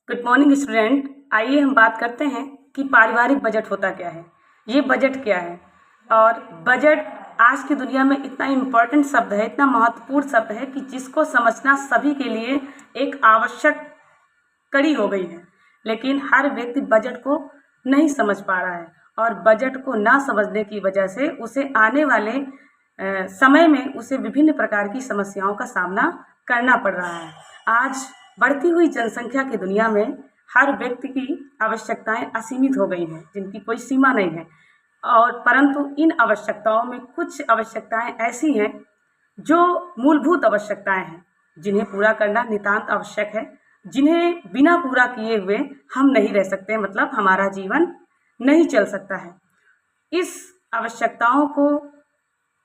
Good morning student. आइए हम बात करते हैं कि पारिवारिक बजट होता क्या है, ये बजट क्या है। और बजट आज की दुनिया में इतना इम्पोर्टेंट शब्द है, इतना महत्वपूर्ण शब्द है कि जिसको समझना सभी के लिए एक आवश्यक कड़ी हो गई है। लेकिन हर व्यक्ति बजट को नहीं समझ पा रहा है और बजट को ना समझने की वजह से उसे आने वाले समय में उसे विभिन्न प्रकार की समस्याओं का सामना करना पड़ रहा है। आज बढ़ती हुई जनसंख्या की दुनिया में हर व्यक्ति की आवश्यकताएं असीमित हो गई हैं, जिनकी कोई सीमा नहीं है। और परंतु इन आवश्यकताओं में कुछ आवश्यकताएं ऐसी हैं जो मूलभूत आवश्यकताएं हैं, जिन्हें पूरा करना नितांत आवश्यक है, जिन्हें बिना पूरा किए हुए हम नहीं रह सकते, मतलब हमारा जीवन नहीं चल सकता है। इस आवश्यकताओं को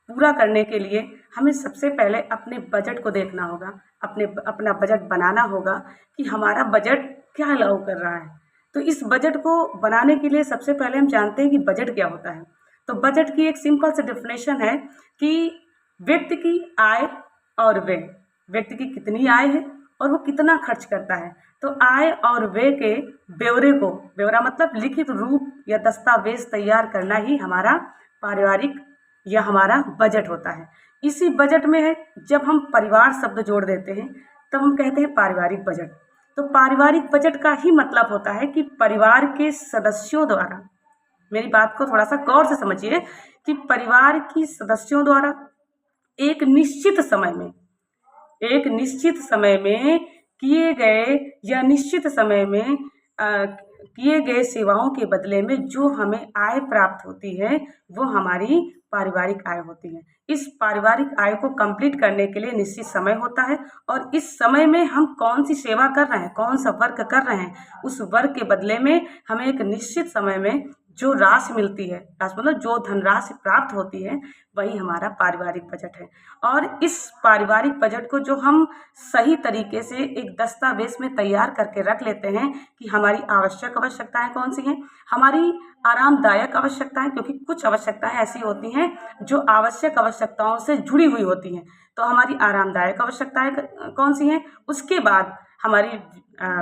पूरा करने के लिए हमें सबसे पहले अपने बजट को देखना होगा, अपना बजट बनाना होगा कि हमारा बजट क्या अलाउ कर रहा है। तो इस बजट को बनाने के लिए सबसे पहले हम जानते हैं कि बजट क्या होता है। तो बजट की एक सिंपल सी डेफिनेशन है कि व्यक्ति की आय और व्यय, व्यक्ति की कितनी आय है और वो कितना खर्च करता है। तो आय और व्यय के ब्यौरे को, ब्यौरा मतलब लिखित रूप या दस्तावेज तैयार करना ही हमारा पारिवारिक या हमारा बजट होता है। इसी बजट में है, जब हम परिवार शब्द जोड़ देते हैं तब हम कहते हैं पारिवारिक बजट। तो पारिवारिक बजट का ही मतलब होता है कि परिवार के सदस्यों द्वारा, मेरी बात को थोड़ा सा गौर से समझिए, कि परिवार की सदस्यों द्वारा एक निश्चित समय में किए गए या निश्चित समय में किए गए सेवाओं के बदले में जो हमें आय प्राप्त होती है वो हमारी पारिवारिक आय होती है। इस पारिवारिक आय को कंप्लीट करने के लिए निश्चित समय होता है और इस समय में हम कौन सी सेवा कर रहे हैं, कौन सा वर्क कर रहे हैं, उस वर्क के बदले में हमें एक निश्चित समय में जो राशि मिलती है, राशि मतलब जो धनराशि प्राप्त होती है, वही हमारा पारिवारिक बजट है। और इस पारिवारिक बजट को जो हम सही तरीके से एक दस्तावेज में तैयार करके रख लेते हैं कि हमारी आवश्यकताएं कौन सी हैं, हमारी आरामदायक आवश्यकताएं, क्योंकि कुछ आवश्यकताएं ऐसी होती हैं जो आवश्यक आवश्यकताओं से जुड़ी हुई होती हैं। तो हमारी आरामदायक आवश्यकताएं कौन सी हैं, उसके बाद हमारी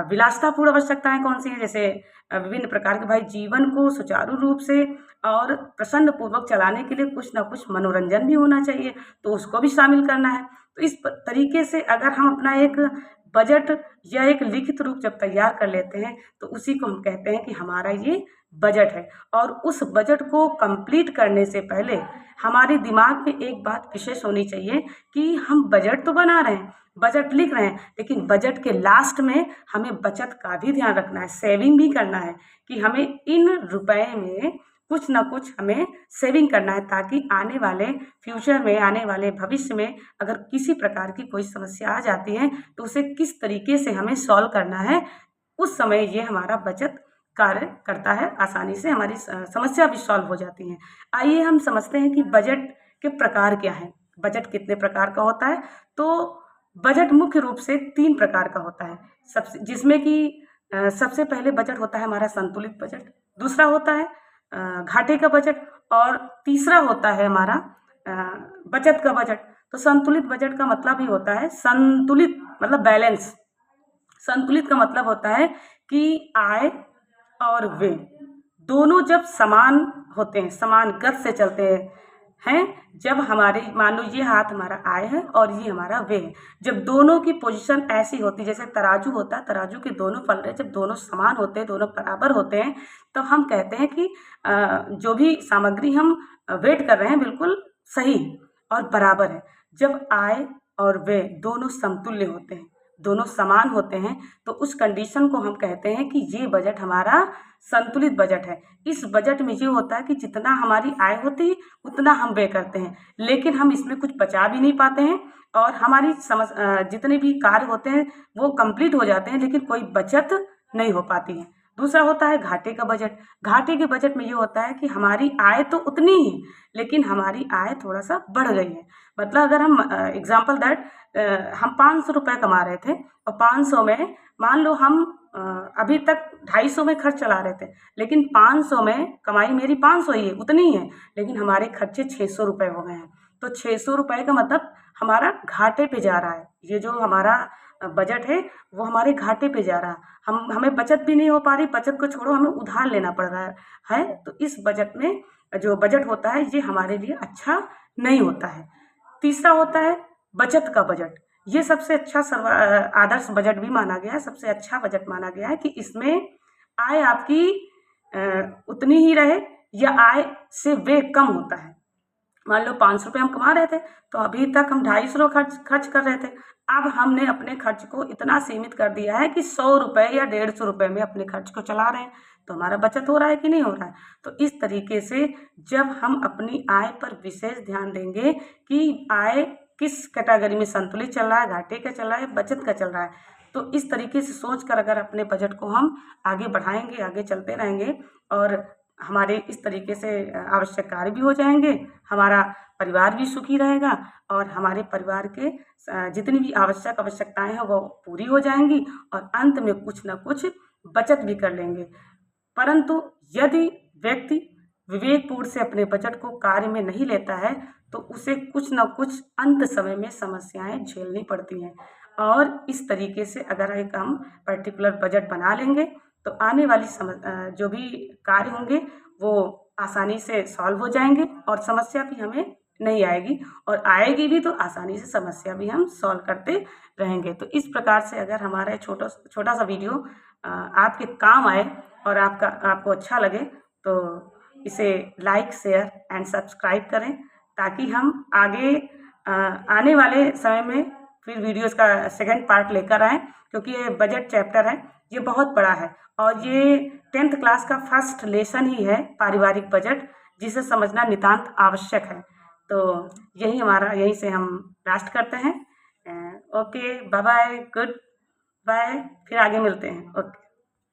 विलासितापूर्ण आवश्यकताएं कौन सी हैं, जैसे विभिन्न प्रकार के, भाई जीवन को सुचारू रूप से और प्रसन्न पूर्वक चलाने के लिए कुछ ना कुछ मनोरंजन भी होना चाहिए, तो उसको भी शामिल करना है। तो इस तरीके से अगर हम अपना एक बजट या एक लिखित रूप जब तैयार कर लेते हैं तो उसी को हम कहते हैं कि हमारा ये बजट है। और उस बजट को कंप्लीट करने से पहले हमारे दिमाग में एक बात विशेष होनी चाहिए कि हम बजट तो बना रहे हैं, बजट लिख रहे हैं, लेकिन बजट के लास्ट में हमें बचत का भी ध्यान रखना है, सेविंग भी करना है कि हमें इन रुपए में कुछ ना कुछ हमें सेविंग करना है, ताकि आने वाले फ्यूचर में, आने वाले भविष्य में अगर किसी प्रकार की कोई समस्या आ जाती है तो उसे किस तरीके से हमें सॉल्व करना है, उस समय ये हमारा बचत कार्य करता है। आसानी से हमारी समस्या भी सॉल्व हो जाती है। आइए हम समझते हैं कि बजट के प्रकार क्या हैं, बजट कितने प्रकार का होता है। तो बजट मुख्य रूप से 3 प्रकार का होता है, जिसमें कि सबसे पहले बजट होता है हमारा संतुलित बजट, दूसरा होता है घाटे का बजट, और तीसरा होता है हमारा बचत का बजट। तो संतुलित बजट का मतलब ही होता है संतुलित, मतलब बैलेंस। संतुलित का मतलब होता है कि आय और व्यय दोनों जब समान होते हैं, समान गति से चलते हैं, जब हमारे, मान लो ये हाथ हमारा आय है और ये हमारा व्यय है, जब दोनों की पोजीशन ऐसी होती है, जैसे तराजू होता है, तराजू के दोनों पलड़े जब दोनों समान होते हैं, दोनों बराबर होते हैं, तो हम कहते हैं कि जो भी सामग्री हम वेट कर रहे हैं बिल्कुल सही और बराबर है। जब आय और व्यय दोनों समतुल्य होते हैं, दोनों समान होते हैं, तो उस कंडीशन को हम कहते हैं कि ये बजट हमारा संतुलित बजट है। इस बजट में ये होता है कि जितना हमारी आय होती है उतना हम व्यय करते हैं, लेकिन हम इसमें कुछ बचा भी नहीं पाते हैं और हमारी जितने भी कार्य होते हैं वो कंप्लीट हो जाते हैं, लेकिन कोई बचत नहीं हो पाती है। दूसरा होता है घाटे का बजट। घाटे के बजट में ये होता है कि हमारी आय तो उतनी ही है, लेकिन हमारी आय थोड़ा सा बढ़ गई है। मतलब अगर हम एग्जाम्पल दैट हम 500 रुपये कमा रहे थे और 500 में मान लो हम अभी तक 250 में खर्च चला रहे थे, लेकिन 500 में कमाई मेरी 500 ही है, उतनी ही है, लेकिन हमारे खर्चे 600 रुपये हो गए हैं। तो 600 रुपये का मतलब हमारा घाटे पे जा रहा है। ये जो हमारा बजट है वो हमारे घाटे पे जा रहा, हमें बचत भी नहीं हो पा रही, बचत को छोड़ो हमें उधार लेना पड़ रहा है। तो इस बजट में जो बजट होता है ये हमारे लिए अच्छा नहीं होता है। तीसरा होता है बचत का बजट। ये सबसे अच्छा आदर्श बजट भी माना गया है, सबसे अच्छा बजट माना गया है कि इसमें आय आपकी उतनी ही रहे या आय से वे कम होता है। मान लो 500 रुपये हम कमा रहे थे, तो अभी तक हम 250 खर्च कर रहे थे। अब हमने अपने खर्च को इतना सीमित कर दिया है कि 100 रुपये या 150 रुपये में अपने खर्च को चला रहे हैं। तो हमारा बचत हो रहा है कि नहीं हो रहा है? तो इस तरीके से जब हम अपनी आय पर विशेष ध्यान देंगे कि आय किस कैटेगरी में संतुलित चल रहा है, घाटे का चल रहा है, बचत का चल रहा है, तो इस तरीके से सोच कर अगर अपने बजट को हम आगे बढ़ाएंगे, आगे चलते रहेंगे और हमारे इस तरीके से आवश्यक कार्य भी हो जाएंगे, हमारा परिवार भी सुखी रहेगा और हमारे परिवार के जितनी भी आवश्यकताएं हैं वो पूरी हो जाएंगी और अंत में कुछ ना कुछ बचत भी कर लेंगे। परंतु यदि व्यक्ति विवेकपूर्ण से अपने बजट को कार्य में नहीं लेता है तो उसे कुछ न कुछ अंत समय में समस्याएं झेलनी पड़ती हैं। और इस तरीके से अगर एक हम पर्टिकुलर बजट बना लेंगे तो आने वाली जो भी कार्य होंगे वो आसानी से सॉल्व हो जाएंगे और समस्या भी हमें नहीं आएगी, और आएगी भी तो आसानी से समस्या भी हम सॉल्व करते रहेंगे। तो इस प्रकार से अगर हमारा छोटा सा वीडियो आपके काम आए और आपको अच्छा लगे तो इसे लाइक, शेयर एंड सब्सक्राइब करें, ताकि हम आगे आने वाले समय में फिर वीडियोस का सेकंड पार्ट लेकर आएँ, क्योंकि ये बजट चैप्टर है, ये बहुत बड़ा है और ये 10th क्लास का फर्स्ट लेसन ही है, पारिवारिक बजट, जिसे समझना नितांत आवश्यक है। तो यहीं से हम लास्ट करते हैं। Okay, bye bye, goodbye, फिर आगे मिलते हैं। ओके।